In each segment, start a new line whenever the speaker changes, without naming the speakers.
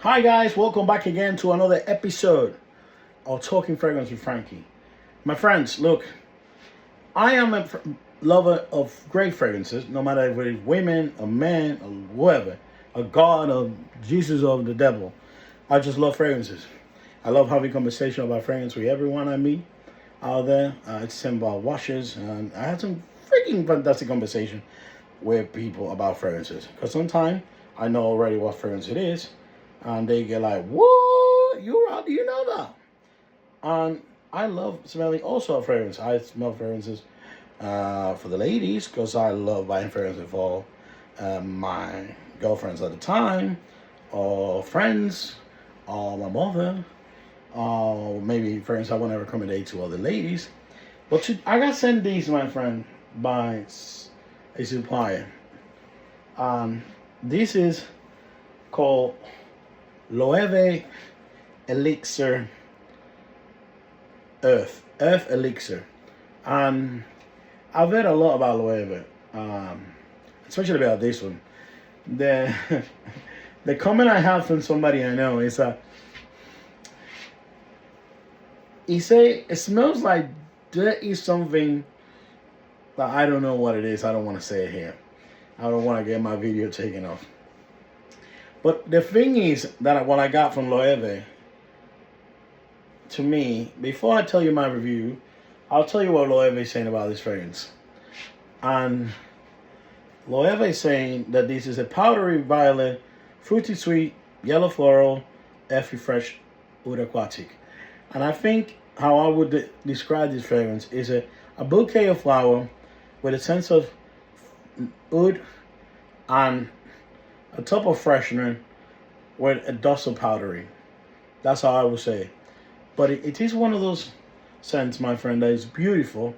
Hi guys, welcome back again to another episode of Talking Fragrance with Frankie. My friends, look, I am a lover of great fragrances, no matter if it's women, a man, or whoever, a god, or Jesus, or the devil. I just love fragrances. I love having conversation about fragrance with everyone I meet out there. It's same about washes, and I had some freaking fantastic conversation with people about fragrances. Because sometimes I know already what fragrance it is, and they get like, "What? How do you know that?" And I love smelling also a fragrance. I smell fragrances for the ladies because I love buying fragrances for my girlfriends at the time, or friends, or my mother, or maybe friends I want to recommend to other ladies. But I got sent these, my friend, by a supplier. This is called Loewe Elixir Earth Elixir. And I've heard a lot about Loewe, especially about this one. The the comment I have from somebody I know is he say it smells like there is something that I don't know what it is. I don't want to say it here. I don't want to get my video taken off. But the thing is that what I got from Loewe, to me, before I tell you my review, I'll tell you what Loewe is saying about this fragrance. And Loewe is saying that this is a powdery violet, fruity sweet, yellow floral, earthy fresh, oud aquatic. And I think how I would describe this fragrance is a bouquet of flower with a sense of oud and a top of freshener with a dust of powdery. That's how I would say. But it is one of those scents, my friend, that is beautiful,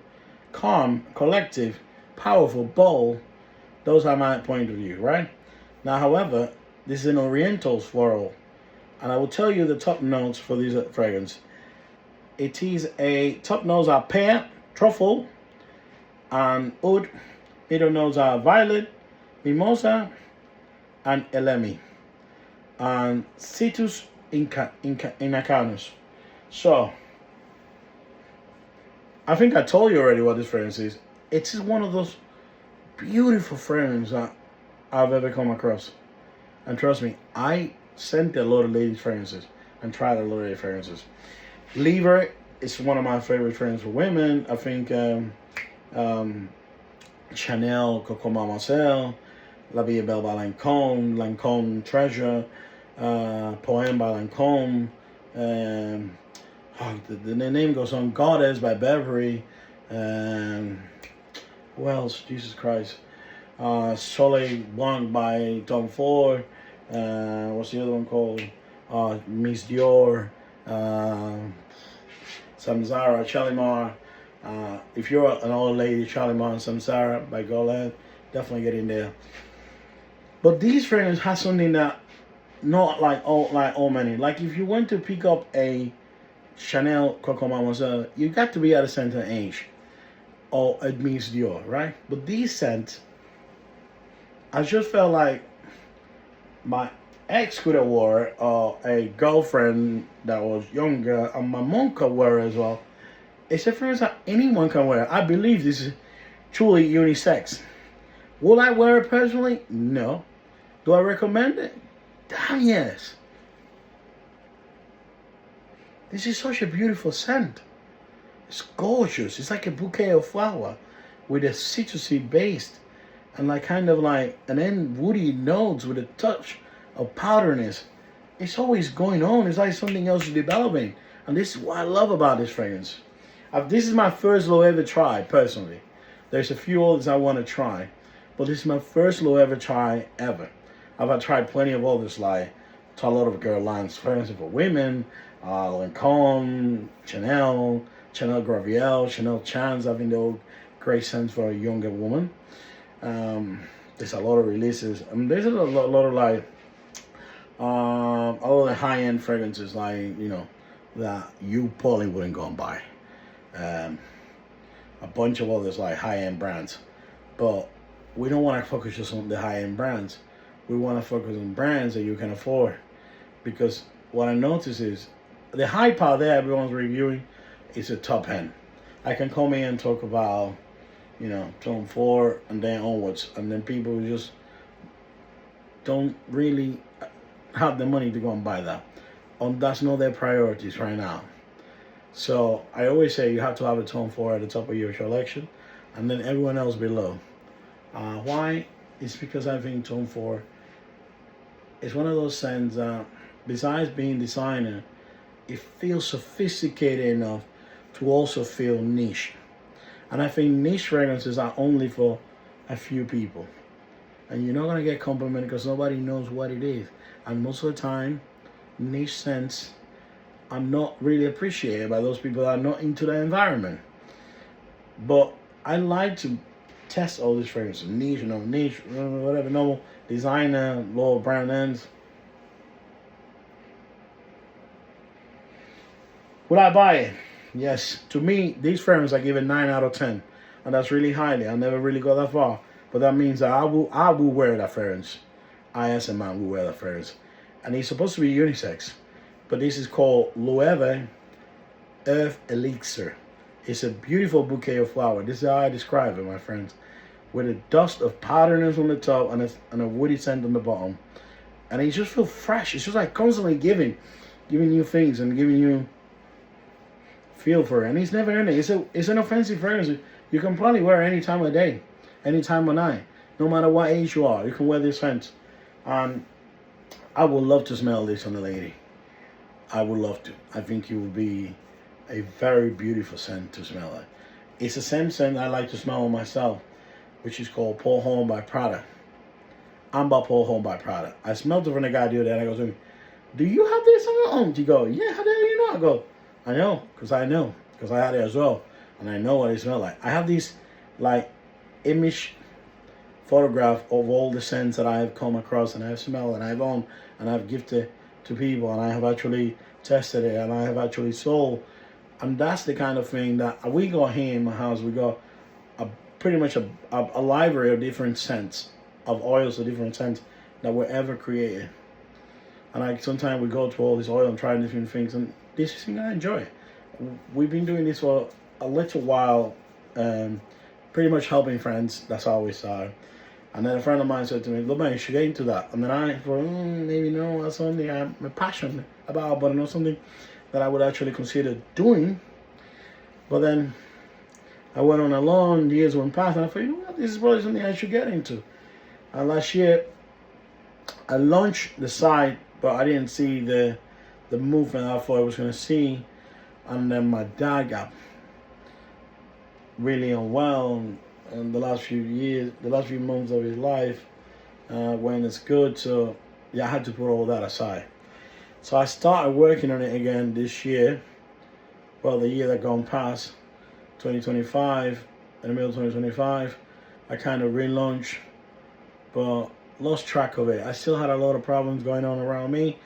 calm, collective, powerful, bold. Those are my point of view, right? Now, however, this is an oriental floral. And I will tell you the top notes for this fragrance. It is a top notes are pear, truffle, and oud. Middle notes are violet, mimosa, and elemi, and citrus inacanus. So, I think I told you already what this fragrance is. It's one of those beautiful fragrances that I've ever come across. And trust me, I sent a lot of ladies' fragrances and tried a lot of their fragrances. Lever is one of my favorite fragrances for women. I think Chanel, Coco Marcel, La Vie est Belle by Lancôme, Lancôme Treasure, Poème by Lancôme, the name goes on, Goddess by Beverly, who else? Jesus Christ. Soleil Blanc by Tom Ford, what's the other one called? Miss Dior, Samsara, Shalimar. If you're an old lady, Shalimar and Samsara by Golan, definitely get in there. But these fragrances have something that not like all many. Like if you went to pick up a Chanel Coco Mademoiselle, you got to be at a certain age, or it means Dior, right? But these scents, I just felt like my ex could have wore it, or a girlfriend that was younger, and my mom could wear it as well. It's a fragrance that anyone can wear. I believe this is truly unisex. Will I wear it personally? No. Do I recommend it? Damn yes. This is such a beautiful scent. It's gorgeous. It's like a bouquet of flower with a citrusy base and like kind of like an end woody notes with a touch of powderiness. It's always going on. It's like something else is developing. And this is what I love about this fragrance. This is my first Loewe try, personally. There's a few others I want to try. But this is my first Loewe try ever. I've tried plenty of others, like a lot of girl lines, fragrances for women, Lancôme, Chanel Graviel, Chanel Chans, having the great scents for a younger woman. There's a lot of releases. There's a lot of like, all the high-end fragrances, like, you know, that you probably wouldn't go and buy. A bunch of others like high-end brands, but we don't want to focus just on the high-end brands. We want to focus on brands that you can afford, because what I notice is the hype out there everyone's reviewing is a top end. I can come in and talk about, Tom 4 and then onwards, and then people just don't really have the money to go and buy that. That's not their priorities right now. So I always say you have to have a Tone 4 at the top of your selection, and then everyone else below. Why? It's because I think Tone 4 is one of those scents that, besides being designer, it feels sophisticated enough to also feel niche. And I think niche fragrances are only for a few people. And you're not going to get complimented because nobody knows what it is. And most of the time, niche scents are not really appreciated by those people that are not into the environment. But I like to test all these fragrances. Niche, whatever, normal, designer, lower brand ends. Would I buy it? Yes. To me, these fragrances I give it 9 out of 10. And that's really highly. I never really go that far. But that means that I will wear that fragrance. I, as a man, will wear that fragrance. And it's supposed to be unisex. But this is called Loewe Earth Elixir. It's a beautiful bouquet of flowers. This is how I describe it, my friends. With a dust of powderiness on the top and a woody scent on the bottom. And it just feels fresh. It's just like constantly giving you things and giving you feel for it. And it's never ending. It's an offensive fragrance. You can probably wear any time of day, any time of night. No matter what age you are, you can wear this scent. And I would love to smell this on a lady. I would love to. I think it would be a very beautiful scent to smell it. It's the same scent I like to smell on myself, which is called Pour Homme by Prada. Amber Pour Homme by Prada. I smelled it from the guy the other day and I go to him, "Do you have this on your own?" He go, "Yeah, how the hell do you know?" I go, "I know, because I had it as well. And I know what it smells like." I have these image photograph of all the scents that I have come across and I have smelled and I've owned and I've gifted to people and I have actually tested it and I have actually sold. And that's the kind of thing that we got here in my house. We got pretty much a library of different scents, of oils of different scents that were ever created. And sometimes we go to all this oil and try different things, and this is thing I enjoy. We've been doing this for a little while, pretty much helping friends. That's how we started. And then a friend of mine said to me, "Look, man, you should get into that." And then I thought, maybe no, that's something I'm passionate about, but not something that I would actually consider doing. But then I went on along, years went past, and I thought, you know what, this is probably something I should get into. And last year, I launched the site, but I didn't see the movement I thought I was going to see. And then my dad got really unwell in the last few months of his life, when it's good. So yeah, I had to put all that aside. So I started working on it again this year. Well, the year that gone past, 2025, in the middle of 2025, I kind of relaunched, but lost track of it. I still had a lot of problems going on around me,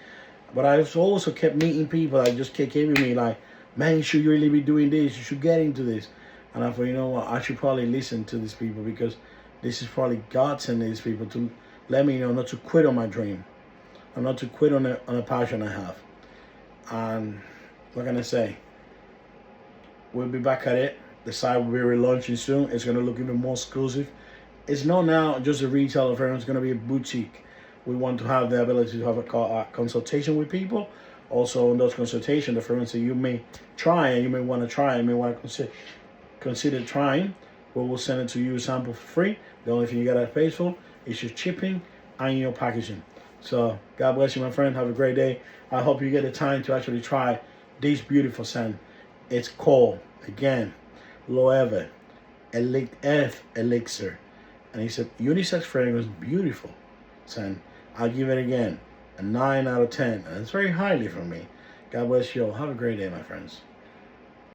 but I also kept meeting people that just kept giving me like, "Man, you should really be doing this. You should get into this." And I thought, you know what, I should probably listen to these people because this is probably God sending these people to let me know not to quit on my dream and not to quit on a passion I have. And what can I say? We'll be back at it. The site will be relaunching soon. It's going to look even more exclusive. It's not now just a retailer fragrance. It's going to be a boutique. We want to have the ability to have a consultation with people. Also, in those consultations, the fragrance that you may try and you may want to try and may want to consider trying, we'll send it to you a sample for free. The only thing you got to pay for is your shipping and your packaging. So, God bless you, my friend. Have a great day. I hope you get the time to actually try this beautiful scent. It's called, again, Loewe Earth Elixir. And it's a unisex fragrance, beautiful scent. I'll give it again a 9 out of 10. And it's very highly from me. God bless you all. Have a great day, my friends.